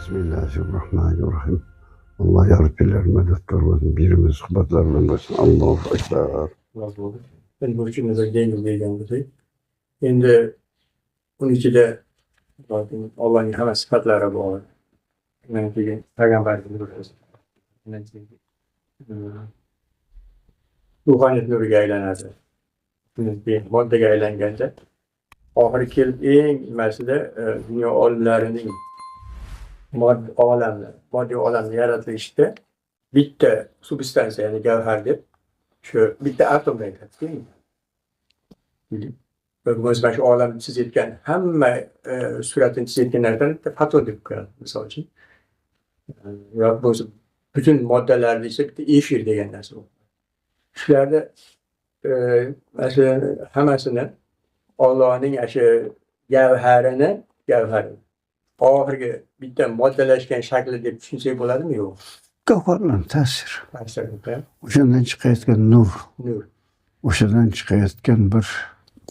Bismillahirrahmanirrahim. Allah yarabbiler medet vermesin. Birimiz sıhbatlarla başlasın. Allahu Ekber. Razı oldu. Ben bu için de değil diyeceğim. Şimdi bunun içinde Allah'ın hemen sıfatları bu. Yani Peygamberimiz görüyoruz. Ruhaniyet nuriga aylanadi. Bir moddaga aylanganda oxirgi eng nimasida dunyo olimlarining moddiy olamni yaratilishida bitta substansiya, ya'ni gavhar deb shu bitta atomda aytadi. Ve bu shu olamni chizayotgan hamma suratini chizayotganlardan bitta foton deb qo'yadi, misol uchun. Yoki bo'lsa butun moddalarni esa bitta efir degan narsa bor. Shularda masalan hammasini Allohning shu gavhari oxirgi bitta moddalashgan shakli deb tushunsak bo'ladimi, yo'q? Gavharlar ta'sir. Ta'sir. O'shandan chiqayotgan nur. O'shadan chiqayotgan bir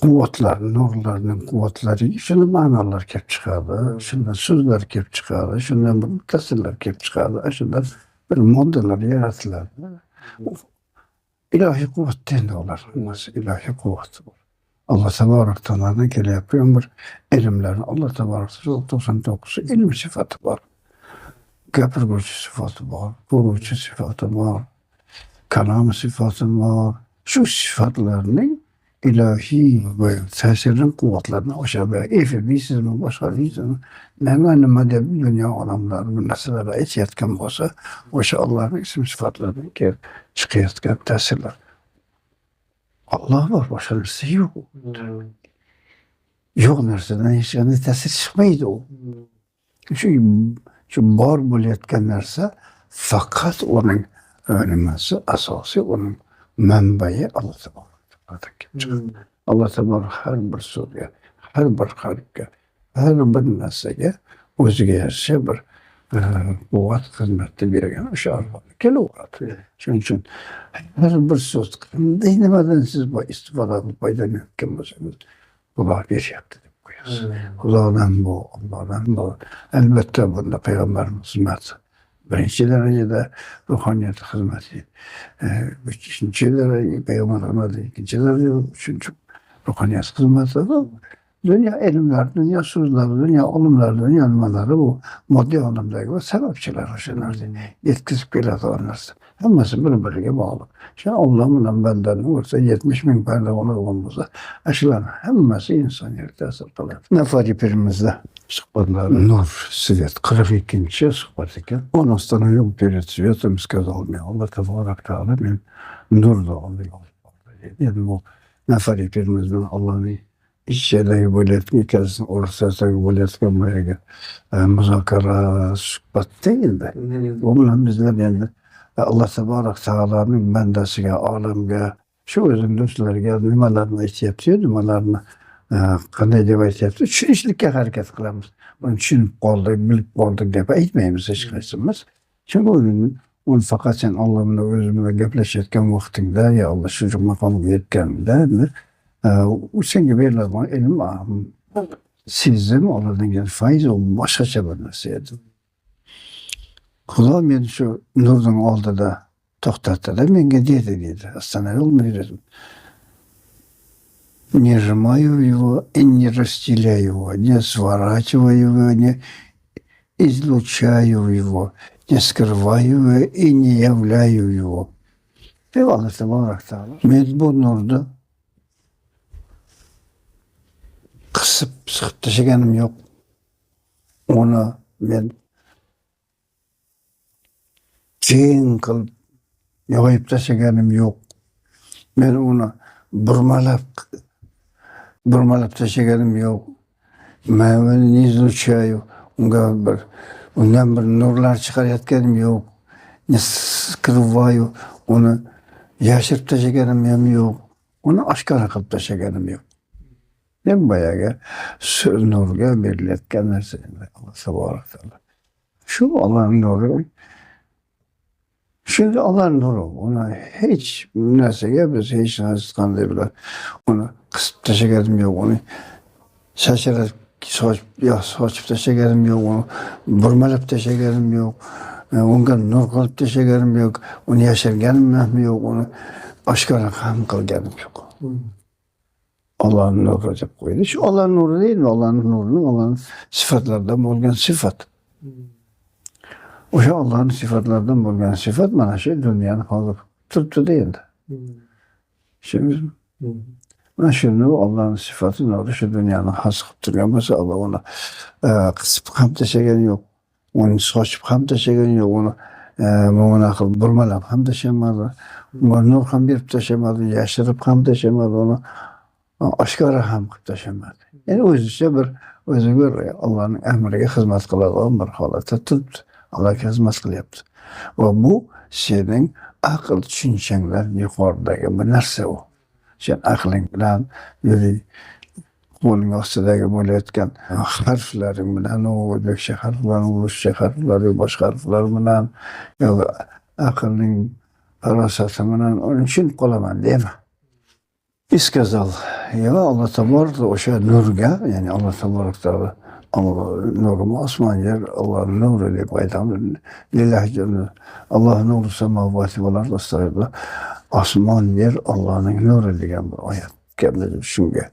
quvvatlar, nurlarning quvvatlari, shundan ma'nolar kelib chiqadi, shundan so'zlar kelib chiqadi, shundan bir tasvirlar kelib chiqadi, shundan bir moddalar yaratiladi. İlahi kuvvetten de olar. Nasıl ilahi kuvveti var. Allah Tebarek Teala'dan kelyapgan bir ilimlerin Allah Tebarek Teala 99 ilm sıfatı var. Gapirguvchi sıfatı var, ko'ruvchi sıfatı var, kalam sıfatı var. Şu sıfatlarning ilahi ve ta'sirli kuvvetlerini aşağı efendisizmi başka değilsin. Nima deb dunyo olamlari bu narsalar aytayotgan bo'lsa, o'sha Allohning ism sifatlaridan kelib chiqayotgan ta'sirlar. Allah var, başka narsa yo'q. Yo'q narsadan hech qanday ta'sir chiqmaydi u. Shu bor bo'layotgan narsa faqat uning nimasi asosiy, uning manbai Allah Tebarek Teala. Allah Tebarek har bir so'zga, har bir harfga, har bir narsaga o'ziga yarasha bir quvvat xizmatni bergan o'sha arvohni kelaveradi. Shuning uchun har bir so'z qanday nimadan siz istifoda qilib foydalanayotgan bo'lsangiz, Xudo beryapti deb qo'yasiz. Xudodan bu, Allohdan bu. Albatta bunda payg'ambarimiz xizmati birinchi darajada ruhoniyat xizmati, ikkinchi darajada payg'ambar xizmati, ikkinchi darajada uchinchi ruhoniyat xizmati. Dünya ilimler, dünya sözleri, dünya olimleri, dünya nimaları bu moddiy olamdagi va sababchilar o'sha narsa yetkazib keladigan narsa. Hammasi bir-biriga bog'liq. Shu Alloh bilan bandani o'rta 70 ming banda bo'lgan bo'lsa, shularning hammasi insoniyatga ta'sir qiladi. Nafari pirimizda suhbatlar Nur Svet 42. suhbat ekan. Он остановил перед светом и сказал мне: Allah Tebarek Teala men nur doğumlu dedi. Bu nafari pirimizden Allah'ın İşçileri bo'layotgan ikkasini o'rtasidagi bo'layotgan boyagi muzokara suhbat değildi. Bu bilan bizlar endi Allah Tebarek Teala'ning bandasiga, olamga, shu o'zim do'stlarga nimalarni aytyapti-yu, nimalarni qanday deb aytyapti, tushunishlikka harakat qilamiz. Buni tushunib qoldik, bilib qoldik deb aytmaymiz hech qaysimiz. Chunki uni faqat sen Alloh bilan o'zing bilan gaplashayotgan vaqtingda, ya Allah shu maqomga yetganingda senga beriladigan ilm, sezim, Allohdan kelgan fayz u boshqacha bir narsa edi. Xudo meni shu nurning oldida to'xtatdi-da, menga dedi, остановил рядом. Не сжимаю его и не разделяю его, не сворачиваю его, не излучаю его, не скрываю его и не являю его. Deb Allah Tebarek Teala men bu nurni qisib siqib tashlaganim yo'q. Uni men keng qilib yoyib tashlaganim yo'q. Men uni burmalab tashlaganim yo'q. Men uni izluchayu, undan bir nurlar chiqarayotganim yo'q. Ne skryvayu, uni yashirib tashlaganim ham yo'q. Uni oshkora qilib tashlaganim yo'q. Nem boyagi nurga berilayotgan narsa Allah Tebarek Teala. Shu Allohning nuri. Şimdi Allah'ın nuru. Ona hiç narsaga biz hech narsa qanday bilan uni qisib tashlaganim yo'q. Uni shashirib sochib tashlaganim yo'q, uni burmalab tashlaganim yo'q, unga nur qilib tashlaganim yo'q, uni yashirganim ham yo'q, uni oshkora ham qilganim yo'q. Allah'ın nuru deb qo'ydi. Shu Allah'ın nuru deyilmi? Allah'ın nuruni, Allah'ın sifatlaridan bo'lgan sifat. O'sha Allah'ın sifatlaridan bo'lgan sifat mana shu dunyoni hozir turibdi endi. Tushundingizmi? Mana shuni Allah'ın sifati nuri shu dunyoni xas qilib turgan bo'lsa, Alloh uni qisib ham tashlagani yo'q, uni sochib ham tashlagani yo'q, uni mana qilib burmalab ham tashlamadi, unga nur ham berib tashlamadi, yashirib ham tashlamadi, uni oshkora ham qilib tashlamadi. Ya'ni o'zicha bir Allohning amriga xizmat qiladigan bir holatda turibdi. Allohga xizmat qilyapti. Va bu sening aql tushunchangdan yuqoridagi bir narsa u. Sen aqling bilan yuriy, qo'ling ostidagi bo'layotgan harflaring bilan, o'zbekcha harflar, ruscha harflar, boshqa harflar bilan, aqlning farosati bilan uni tushunib qolaman deyma. İskazal. Ya Allah tabarak o'sha nurga, ya'ni Alloh tabarak taolo nurimi osmon yer Allohning nuri deb aytamiz. Lillahi jalla. Allohning nuri samovati val ard astag'firullah. Osmon yer Allohning nuri degan bir oyat keldi shunga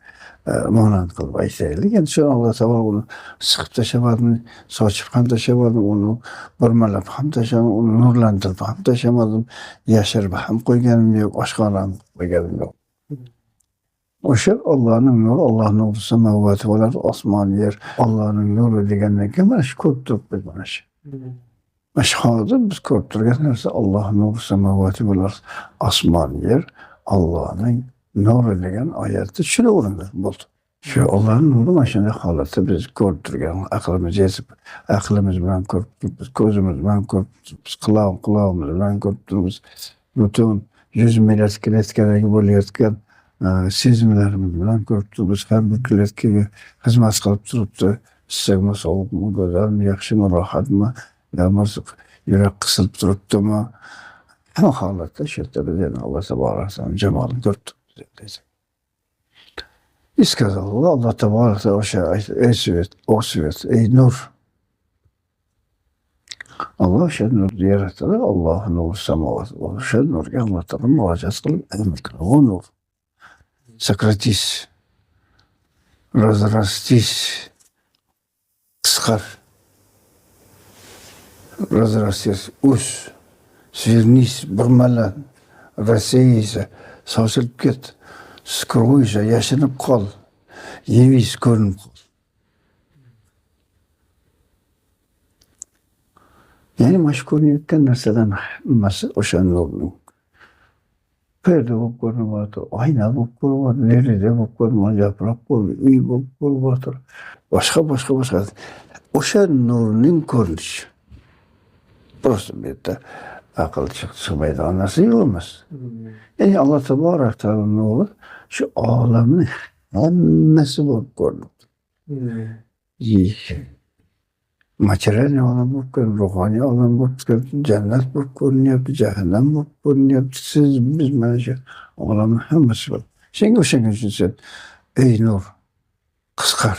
monand qilib aytaylik. Endi shu Alloh tabarak uni siqib tashlamadim, sochib ham tashlamadim, uni burmalab ham tashlamadim, uni nurlantirib ham tashlamadim, yashirib ham qo'yganim yo'q, oshkora ham qo'yganim yo'q. O'sha Allohning nuri, Allohning nuri samovati val ard, osmon yer Allohning nuri degandan keyin mana shu ko'rib turibmiz mana shu. Mana shu hozir biz ko'rib turgan narsa Allohning nuri samovati val ard, osmon yer Allohning nuri degan oyatni tushunaveramiz bo'ldi. Shu Allohning nuri mana shunday holatda biz ko'rib turgan, aqlimiz yetib, aqlimiz bilan ko'rib turibmiz, ko'zimiz bilan ko'rib turibmiz, qulog'imiz bilan ko'rib turibmiz. Butun 100 milliard kilometrga bo'layotgan sezimlarimiz bilan ko'rib turibmiz. Har bir klietkaga xizmat qilib turibdi. Issiqmi, sovuqmi, go'zalmi, yaxshimi, rohatmi, yoki yurak qisilib turibdimi? Hamma holatda shu yerda biz yana Alloh taborak taolo jamolini ko'rib turibmiz. İskazallah Allah taborak taolo o'sha ey svet, ey nur. Allah o'sha nurni yaratadi. Allohning nuri samovati. O'sha nurga Alloh taolo murojaat qilib amr qiladi. O nur. Sokratис, разрастись, qisqar, разрастись, o's, sвернись, burmalan, рассейся, sochilib ket, скройся, yashinib qol, явись, ko'rinib qol. Ya'ni mana shu ko'rinayotgan narsadan hammasi o'sha nurning. Perde bo'lib ko'rinyapti, oyna bo'lib ko'rinyapti, deraza bo'lib ko'rinyapti, yaproq bo'lib, uy bo'lib ko'rinyapti. Boshqa. O'sha nurning ko'rinishi. Prosta bu yerda aql chiqmaydigan narsa yo'q emas. Ya'ni Alloh taborak taolo nuri shu olamning hammasi bo'lib ko'rinibdi. Material olam bo'lib ko'rinib, ruhoniy olam bo'lib ko'rinib, jannat bo'lib ko'rinyapti, jahannam bo'lib ko'rinyapti. Siz, biz mana shu olamning hammasi bor. Senga o'shanga uchun sen, ey nur, qisqar.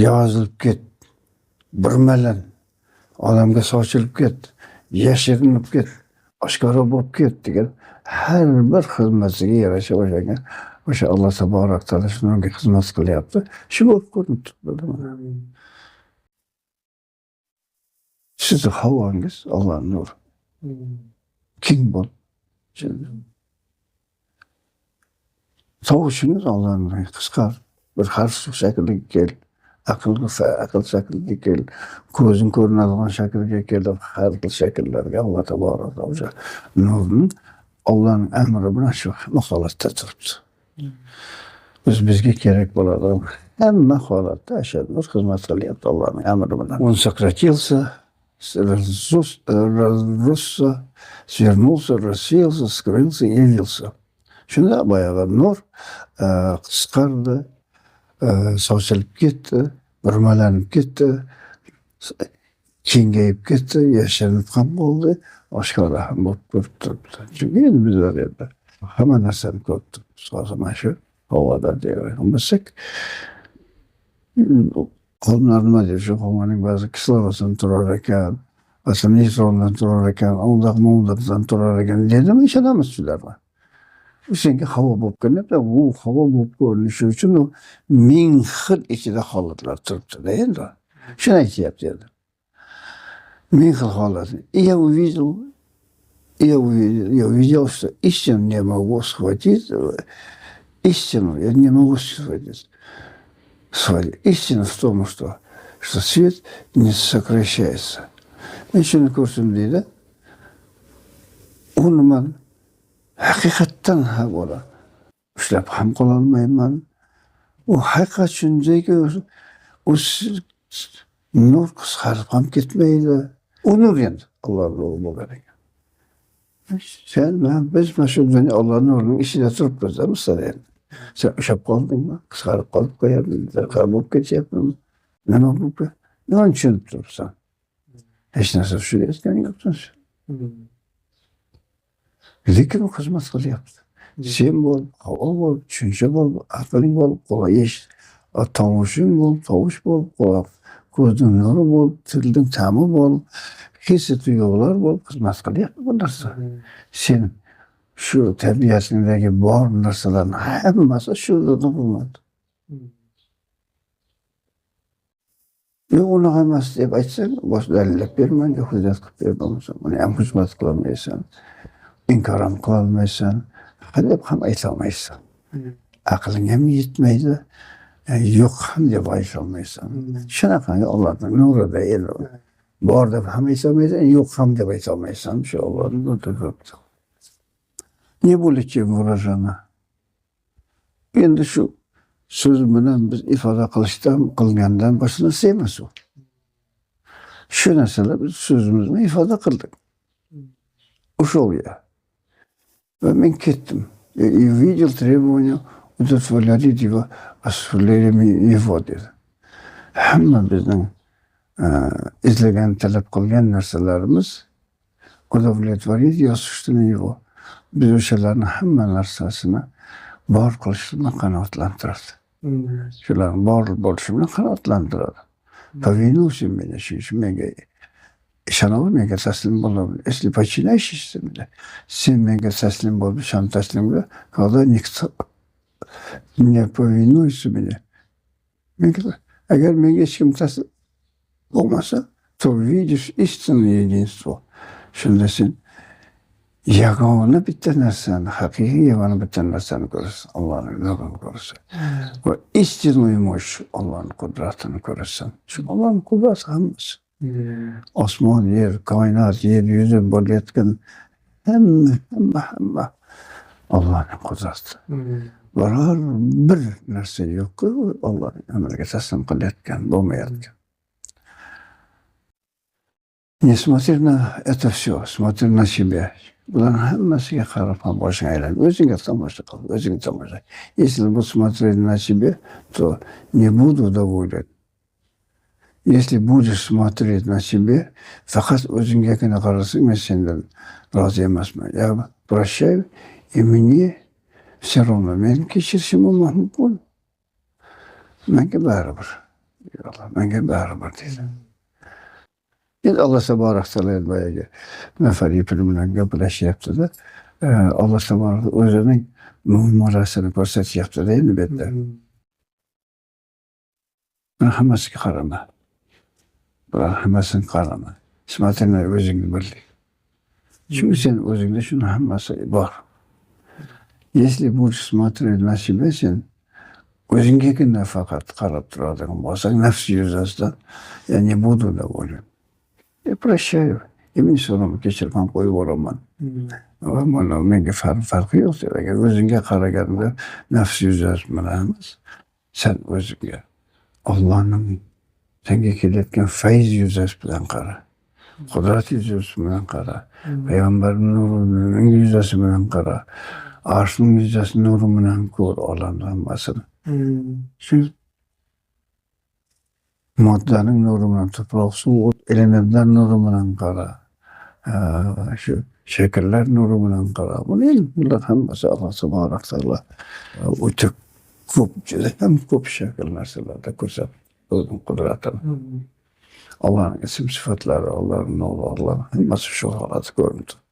Yozilib ket, burmalan, olamga sochilib ket, yashirinib ket, oshkora bo'lib ket degan har bir xizmatiga yarasha o'sha Alloh taborak taolo shunga xizmat qilyapti. Shu bo'lib ko'rinib turibdi. Sizni havongiz Allohning nuri. Keng bo'l. Sog'ishingiz Allohning qisqar. Bir harf shakliga kel. Aql shakliga kel. Ko'zing ko'rinadigan shaklga kel. Har xil shakllarga Alloh taborak taolo o'sha nurni Allohning amri bilan shu holatda turibdi. Bizga kerak bo'ladigan hamma holatda o'sha nur xizmat qilyapti Allohning amri bilan. Он сократился, разросся, свернулся, рассеялся, скрылся, явился. Shunda boyagi nur qisqardi, sochilib ketdi, burmalanib ketdi, kengayib ketdi, yashirinib ham bo'ldi, oshkora ham bo'lib ko'rib turibdi. Chunki endi bizlar yerda hamma narsani ko'rib turibmiz. Hozir mana shu havada diyor. Olmasak onların diyor, şu havanın bazı kısılamasını turarken, aslında nitrondan turarken, ondan turarken dedim iş adamı süler var. Çünkü hava bulup da bu hava bulup görünüşü için o min xil içinde halatlar turuptu değil mi? Şuna yaptı dedi. Min xil halat. Я увидел, что истину не могу схватить, истину я не могу схватить. Истина в том, что свет не сокращается. Ben şunu görsün dedi. Onu ben hakikaten ha ola. İşte ham kılalmayayım ben. O hakikat şundaki o nur kıskarıp ham gitmeydi. O nur yendi. Allah'ın oğlu gerek. Biz meşhur Allah'ın oğlunun işine turup gözlemizler yani. Sen uşap kaldın mı? Kıskarıp kalıp koyardın. Karbuk geçecektin mi? Ne oldu bu? Ne onun için durursan? Hiç nasıl şu esken yaptın sen. Lekin o hizmet kılı yaptı. Sen bol, hava bol, düşünce bol, aklın bol, kolay iş. Tavuşun bol, tavuş bol, gözün nuru bol, tildin tamı bol, hissi duygular bol, hizmet kılı yaptı bunlarsa. Sen şu terbiyesindeki bor narsaların hemmesi şurada da bulmadı. Onu hemes deyip aytsan, boş delillik bermen, yok hizmet kılıp bermemişsin. Onu hem hizmet kılamaysan, inkaram kılamaysan, hep hem aytamaysan. Aklın hem yetmeydi, yok hem de aytamaysan. Şunaqangi Allah'ın nuru değil o. Bu arada hem aytamaysan, yok hem de aytamaysan. Şu Allah'ın nuru yoktu. Ne bulacağım vuracağına? Endi şu söz bilen biz ifade kılgandan başına sevmez o. Şu narsalar biz sözümüzle ifade kıldık. Uşu oluyor. Ve men kettim. Видел требования удовлетворить его asfurlarımı ifade dedi. Hamma bizden izlegen, talep kılgan narsalarımız udovletvorить yasıştığını его. Biz o şeylerin hamma narsasını var kılışını kanatlandırdı. Şuların var boluşunu kanatlandırdı. Повинуйся beni şimdi menge şanalı menge teslim olabilir. Esli paçına iş istemedi. Sen menge teslim ol, şan teslim ol. Kaldı nikta. Ne повинуйся beni. Eğer menge kim teslim olmasa, то видишь истинное единство. Şimdi sen yagona biten narsanı, hakiki yagona biten narsanı görürsün. Allah'ın nurunu görürsün. Ve istinuymuş Allah'ın kudretini görürsün. Çünkü Allah'ın kudreti hammasi. Osmon, yer, kainat, yeryüzü, bolyatken hamma Allah'ın kudreti. Var bir narsa yok ki Allah'ın emriga taslim qilayotgan, bo'lmayotgan. Не смотри на это все, смотри на себя. Buların hammasiga qarab ham boshing aylanib, o'zingga tomosha qil, o'zingga tomosha. Если буду смотреть на себя, то не буду доволен. Если будешь смотреть на себя, faqat o'zingagina qarasang, men sendan rozi emasman. Я прощаю, и мне все равно. Men kechirishim mumkin. Menga baribir. Menga baribir dedi. Allah Tebarek Teala boyagi nafariy pul bilan gaplashyapti-da. Allah Tebarek o'zining muomalasini ko'rsatyapti-da endi bu yerda. Buni hammasiga qarama. Bular hammasini qarama. Ismatini o'zingni bildik. Chunki sen o'zingda shuni hammasi bor. Если будешь смотреть на себя, sen o'zinggagina faqat qarab turadigan bo'lsang, nafs yuzasidan, я не буду доволен. Прощаю. И men so'rab kechirib ham qo'yib yuboraman. Mana menga farqi yo'q dedi. Agar o'zingga qaraganda nafs yuzasi bilan emas, sen o'zingga Allohning senga kelayotgan fayz yuzasi bilan qara. Qudrat yuzasi bilan qara. Payg'ambarning nurining yuzasi bilan qara. Arshning yuzasi nuri bilan ko'r olamni hammasini. Shu moddaning nuri bilan, tuproq, suv, elementlar nuri bilan qara. Shu shakllar nuri bilan qara. Bular hammasi Alloh Subhanahu va taolo o'tib ko'p shakl narsalarda ko'rsatib o'zini qudratini. Allohning ism sifatlari, Allohning nuri, Allohning hammasi shu holatda ko'rinib turibdi.